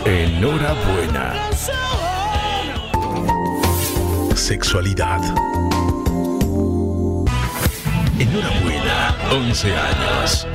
Enhorabuena. Sexualidad. Enhorabuena, 11 años.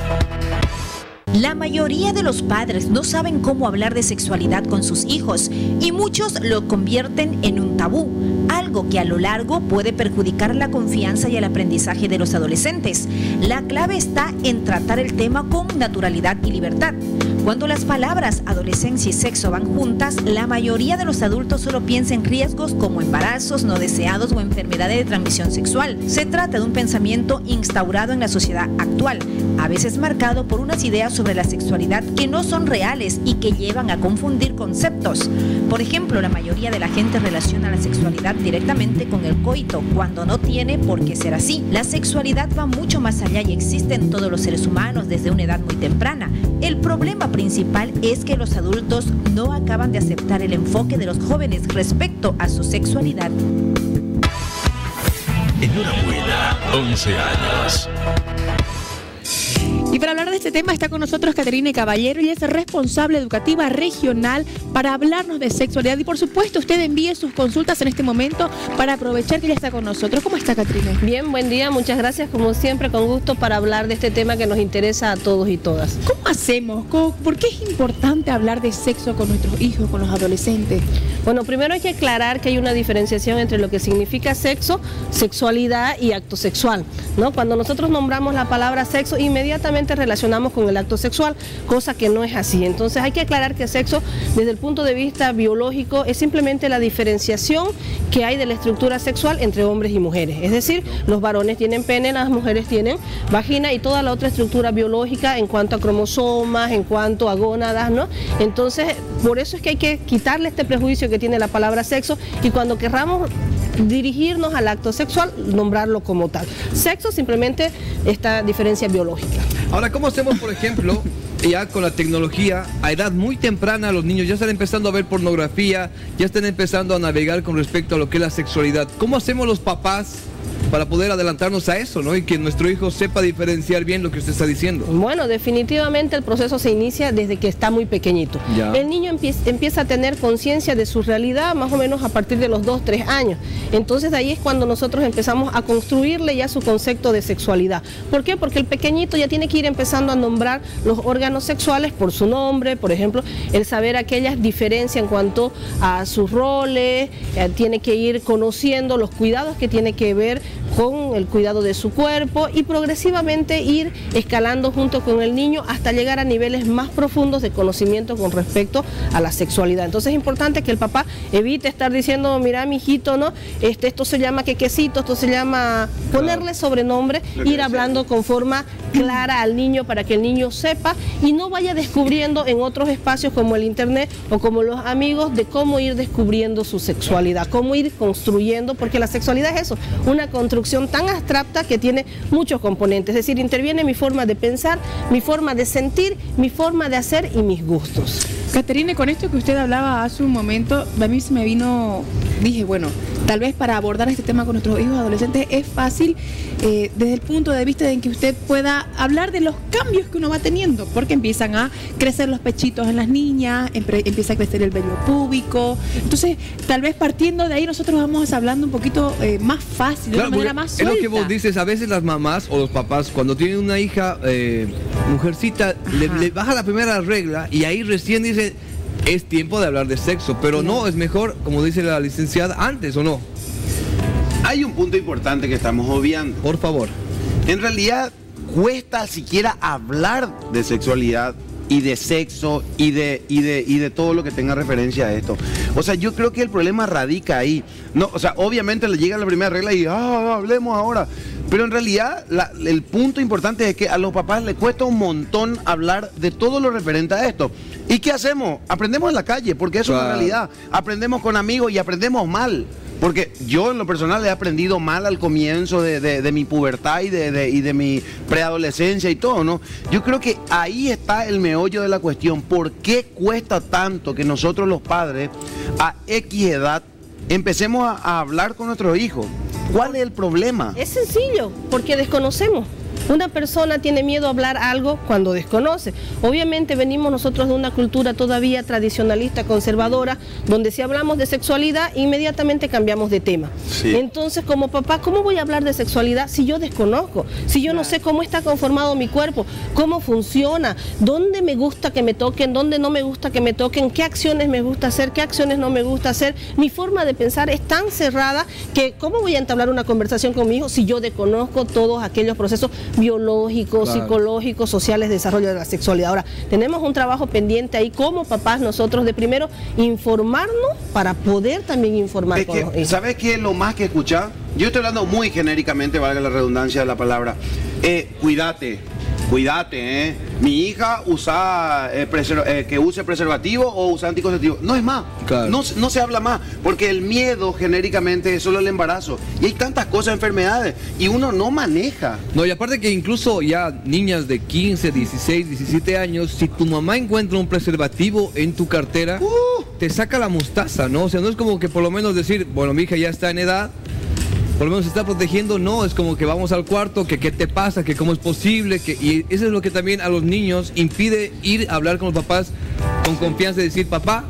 La mayoría de los padres no saben cómo hablar de sexualidad con sus hijos y muchos lo convierten en un tabú, algo que a lo largo puede perjudicar la confianza y el aprendizaje de los adolescentes. La clave está en tratar el tema con naturalidad y libertad. Cuando las palabras adolescencia y sexo van juntas, la mayoría de los adultos solo piensa en riesgos como embarazos no deseados o enfermedades de transmisión sexual. Se trata de un pensamiento instaurado en la sociedad actual, a veces marcado por unas ideas sobre la sexualidad que no son reales y que llevan a confundir conceptos. Por ejemplo, la mayoría de la gente relaciona la sexualidad directamente con el coito, cuando no tiene por qué ser así. La sexualidad va mucho más allá y existe en todos los seres humanos desde una edad muy temprana. El problema principal es que los adultos no acaban de aceptar el enfoque de los jóvenes respecto a su sexualidad. Enhorabuena, 11 años. Y para hablar de este tema está con nosotros Caterine Caballero, ella es responsable educativa regional para hablarnos de sexualidad. Y por supuesto, usted envíe sus consultas en este momento para aprovechar que ella está con nosotros. ¿Cómo está, Caterine? Bien, buen día, muchas gracias, como siempre, con gusto para hablar de este tema que nos interesa a todos y todas. ¿Cómo hacemos? ¿Por qué es importante hablar de sexo con nuestros hijos, con los adolescentes? Bueno, primero hay que aclarar que hay una diferenciación entre lo que significa sexo, sexualidad y acto sexual, ¿no? Cuando nosotros nombramos la palabra sexo, inmediatamente relacionamos con el acto sexual, cosa que no es así. Entonces hay que aclarar que sexo, desde el punto de vista biológico, es simplemente la diferenciación que hay de la estructura sexual entre hombres y mujeres. Es decir, los varones tienen pene, las mujeres tienen vagina y toda la otra estructura biológica en cuanto a cromosomas, en cuanto a gónadas, ¿no? Entonces, por eso es que hay que quitarle este prejuicio que tiene la palabra sexo y cuando querramos dirigirnos al acto sexual, nombrarlo como tal. Sexo simplemente esta diferencia biológica. Ahora, ¿cómo hacemos, por ejemplo, ya con la tecnología, a edad muy temprana los niños ya están empezando a ver pornografía, ya están empezando a navegar con respecto a lo que es la sexualidad? ¿Cómo hacemos los papás para poder adelantarnos a eso, ¿no? Y que nuestro hijo sepa diferenciar bien lo que usted está diciendo? Bueno, definitivamente el proceso se inicia desde que está muy pequeñito. Ya. El niño empieza a tener conciencia de su realidad más o menos a partir de los 2, 3 años. Entonces de ahí es cuando nosotros empezamos a construirle ya su concepto de sexualidad. ¿Por qué? Porque el pequeñito ya tiene que ir empezando a nombrar los órganos sexuales por su nombre, por ejemplo, el saber aquellas diferencias en cuanto a sus roles, tiene que ir conociendo los cuidados que tiene que ver con el cuidado de su cuerpo y progresivamente ir escalando junto con el niño hasta llegar a niveles más profundos de conocimiento con respecto a la sexualidad. Entonces es importante que el papá evite estar diciendo, mira, mi hijito, ¿no? Esto se llama quequecito, esto se llama, ponerle sobrenombre, ir hablando con forma clara al niño para que el niño sepa y no vaya descubriendo en otros espacios como el internet o como los amigos de cómo ir descubriendo su sexualidad, cómo ir construyendo, porque la sexualidad es eso, una construcción tan abstracta que tiene muchos componentes, es decir, interviene mi forma de pensar, mi forma de sentir, mi forma de hacer y mis gustos. Caterine, con esto que usted hablaba hace un momento, a mí se me vino, dije, bueno, tal vez para abordar este tema con nuestros hijos adolescentes es fácil desde el punto de vista en que usted pueda hablar de los cambios que uno va teniendo, porque empiezan a crecer los pechitos en las niñas, empieza a crecer el vello púbico, entonces tal vez partiendo de ahí nosotros vamos hablando un poquito más fácil, de una manera más suelta. Es lo que vos dices, a veces las mamás o los papás cuando tienen una hija mujercita, le baja la primera regla y ahí recién dice es tiempo de hablar de sexo, pero no, es mejor, como dice la licenciada, antes, ¿o no? Hay un punto importante que estamos obviando. Por favor. En realidad, cuesta siquiera hablar de sexualidad y de sexo y de todo lo que tenga referencia a esto. O sea, yo creo que el problema radica ahí. No, o sea, obviamente le llega la primera regla y hablemos ahora. Pero en realidad el punto importante es que a los papás les cuesta un montón hablar de todo lo referente a esto. ¿Y qué hacemos? Aprendemos en la calle, porque eso es la realidad. Aprendemos con amigos y aprendemos mal. Porque yo en lo personal he aprendido mal al comienzo de mi pubertad y de mi preadolescencia y todo, ¿no? Yo creo que ahí está el meollo de la cuestión. ¿Por qué cuesta tanto que nosotros los padres a X edad empecemos a hablar con nuestros hijos? ¿Cuál es el problema? Es sencillo, porque desconocemos. Una persona tiene miedo a hablar algo cuando desconoce. Obviamente venimos nosotros de una cultura todavía tradicionalista, conservadora, donde si hablamos de sexualidad, inmediatamente cambiamos de tema. Sí. Entonces, como papá, ¿cómo voy a hablar de sexualidad si yo desconozco? Si yo no sé cómo está conformado mi cuerpo, cómo funciona, dónde me gusta que me toquen, dónde no me gusta que me toquen, qué acciones me gusta hacer, qué acciones no me gusta hacer. Mi forma de pensar es tan cerrada que ¿cómo voy a entablar una conversación con mi hijo si yo desconozco todos aquellos procesos biológicos, psicológicos, sociales de desarrollo de la sexualidad? Ahora, tenemos un trabajo pendiente ahí como papás nosotros de primero informarnos para poder también informar con los hijos. ¿Sabes qué es lo más que escuchar? Yo estoy hablando muy genéricamente, valga la redundancia de la palabra. Cuídate, mi hija usa que use preservativo o usa anticonceptivo. No es más, claro. no se habla más, porque el miedo genéricamente es solo el embarazo. Y hay tantas cosas, enfermedades, y uno no maneja. No, y aparte que incluso ya niñas de 15, 16, 17 años, si tu mamá encuentra un preservativo en tu cartera, te saca la mostaza, ¿no? O sea, no es como que por lo menos decir, bueno, mi hija ya está en edad, por lo menos se está protegiendo, no, es como que vamos al cuarto, que qué te pasa, que cómo es posible, y eso es lo que también a los niños impide ir a hablar con los papás con confianza y decir, papá,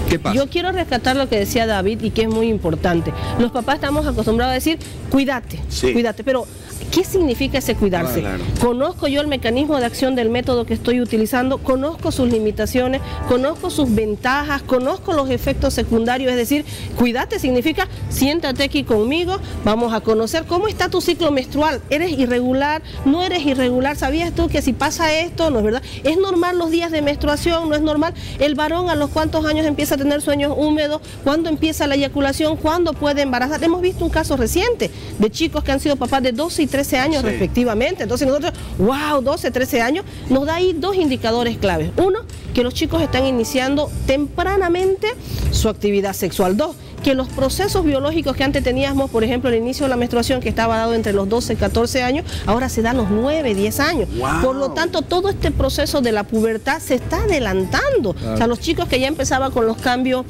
¿qué pasa? Yo quiero rescatar lo que decía David y que es muy importante. Los papás estamos acostumbrados a decir, cuídate, cuídate, pero ¿qué significa ese cuidarse? Claro. Conozco yo el mecanismo de acción del método que estoy utilizando, conozco sus limitaciones, conozco sus ventajas, conozco los efectos secundarios, es decir, cuídate significa siéntate aquí conmigo, vamos a conocer cómo está tu ciclo menstrual, ¿eres irregular? ¿No eres irregular? ¿Sabías tú que si pasa esto, no es verdad? ¿Es normal los días de menstruación? ¿No es normal? ¿El varón a los cuántos años empieza a tener sueños húmedos? ¿Cuándo empieza la eyaculación? ¿Cuándo puede embarazar? Hemos visto un caso reciente de chicos que han sido papás de 12 y 13 años respectivamente. Entonces nosotros, wow, 12, 13 años, nos da ahí dos indicadores claves. Uno, que los chicos están iniciando tempranamente su actividad sexual. Dos, que los procesos biológicos que antes teníamos, por ejemplo, el inicio de la menstruación que estaba dado entre los 12 y 14 años, ahora se da a los 9, 10 años. Wow. Por lo tanto, todo este proceso de la pubertad se está adelantando. Claro. O sea, los chicos que ya empezaban con los cambios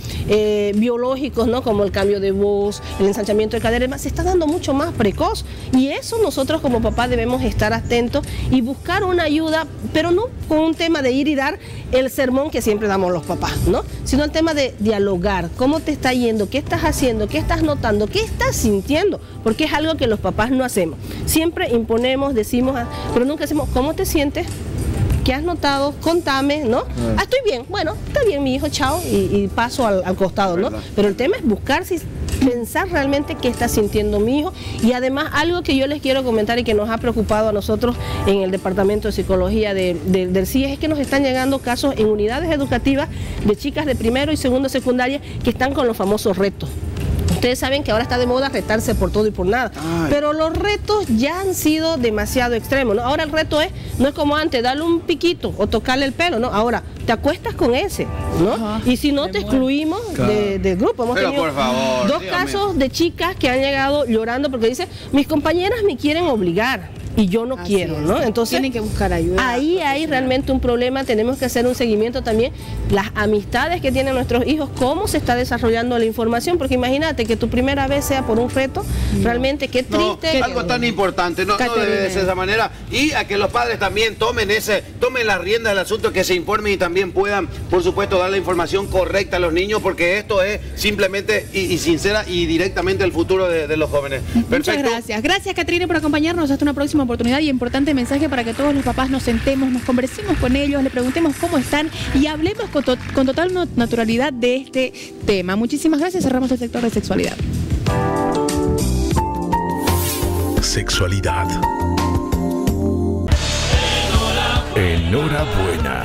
biológicos, ¿no? Como el cambio de voz, el ensanchamiento de cadera, se está dando mucho más precoz. Y eso nosotros como papás debemos estar atentos y buscar una ayuda, pero no con un tema de ir y dar el sermón que siempre damos los papás, ¿no? Sino el tema de dialogar. ¿Cómo te está yendo? ¿Qué estás haciendo? ¿Qué estás notando? ¿Qué estás sintiendo? Porque es algo que los papás no hacemos. Siempre imponemos, decimos, pero nunca decimos, ¿cómo te sientes? ¿Qué has notado? Contame, ¿no? Ah, estoy bien. Bueno, está bien, mi hijo, chao, y paso al costado, ¿no? Pero el tema es buscar, pensar realmente qué está sintiendo mi hijo. Y además, algo que yo les quiero comentar y que nos ha preocupado a nosotros en el Departamento de Psicología del CIES es que nos están llegando casos en unidades educativas de chicas de primero y segundo secundaria que están con los famosos retos. Ustedes saben que ahora está de moda retarse por todo y por nada. Pero los retos ya han sido demasiado extremos, ¿no? Ahora el reto no es como antes, darle un piquito o tocarle el pelo, ¿no? Ahora te acuestas con ese, ¿no? Y si no, te excluimos del grupo. Hemos tenido por favor, dos casos de chicas que han llegado llorando porque dicen, mis compañeras me quieren obligar y yo no quiero, ¿no? Entonces tienen que buscar ayuda. Ahí hay realmente un problema, tenemos que hacer un seguimiento también, las amistades que tienen nuestros hijos, cómo se está desarrollando la información, porque imagínate que tu primera vez sea por un reto, realmente qué triste. Algo tan importante, no debe de ser de esa manera, y a que los padres también tomen las riendas del asunto, que se informen y también puedan, por supuesto, dar la información correcta a los niños, porque esto es simplemente y sincera y directamente el futuro de los jóvenes. Perfecto. Muchas gracias. Gracias, Catrine, por acompañarnos. Hasta una próxima oportunidad y importante mensaje para que todos los papás nos sentemos, nos conversemos con ellos, le preguntemos cómo están y hablemos con total naturalidad de este tema. Muchísimas gracias. Cerramos el sector de sexualidad. Sexualidad. Enhorabuena.